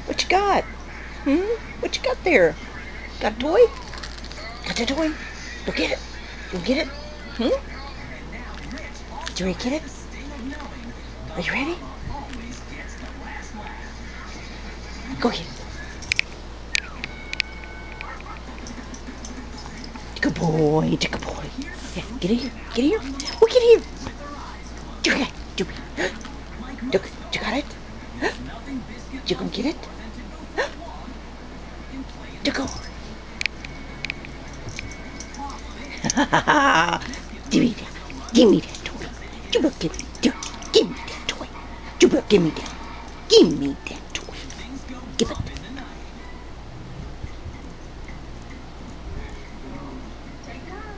What you got? What you got there? Got a toy? Got a toy? Go get it. You get it? You ready to get it? Are you ready? Go get it. Good boy. Good boy. Yeah, get in here. Get in here. Oh, get in here. You got it. You got it? You gonna get it? You go. Give me that. Give me that toy. You better give me that toy. You better give me that. Give me that toy. Give it. Take her.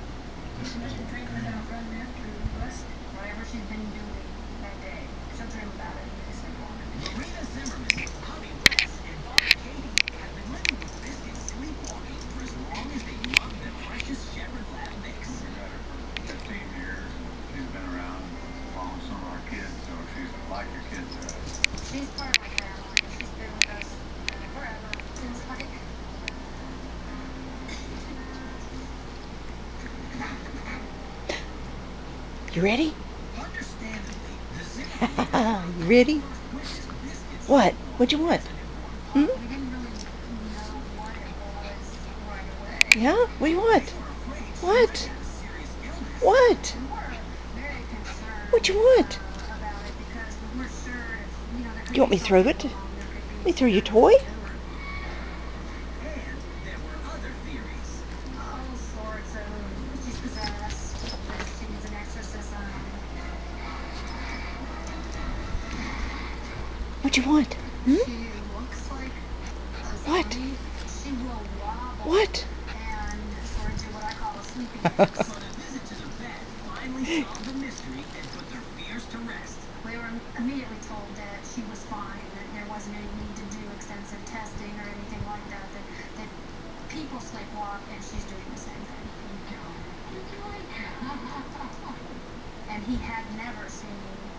She'll dream about running after West. Whatever she's been doing that day, she'll dream about it and sleepwalk. Marina Zimmerman, hubby Wes, and daughter Katie have been living with Biscuit sleepwalking for as long as they love their precious Shepherd Lab mix. We've had her for 15 years, and she's been around along with some of our kids, so she's like a kid to us. She's part of my family. She's been with us forever. Since like You ready? Understandably, the Zimmerman You ready? wishes Biscuit's What? sleepwalking What you want? wasn't important. Hmm? we didn't really know what it was right away. Yeah? What do you want? They were afraid she might What? have a serious illness. What? We were very concerned What you want? about it because we weren't sure if there could You want be me to throw something it? wrong. There could Let be me throw your serious toy? And there were other theories. all sorts of. She's possessed. That she needs an exorcism. What you want? She looks like a What? zombie. She will wobble What? and sort of do what I call a sleepy dance. But a visit to the vet finally solved the mystery and put their fears to rest. We were immediately told that she was fine, that there wasn't any need to do extensive testing or anything like that, that people sleepwalk and she's doing the same thing. And he had never seen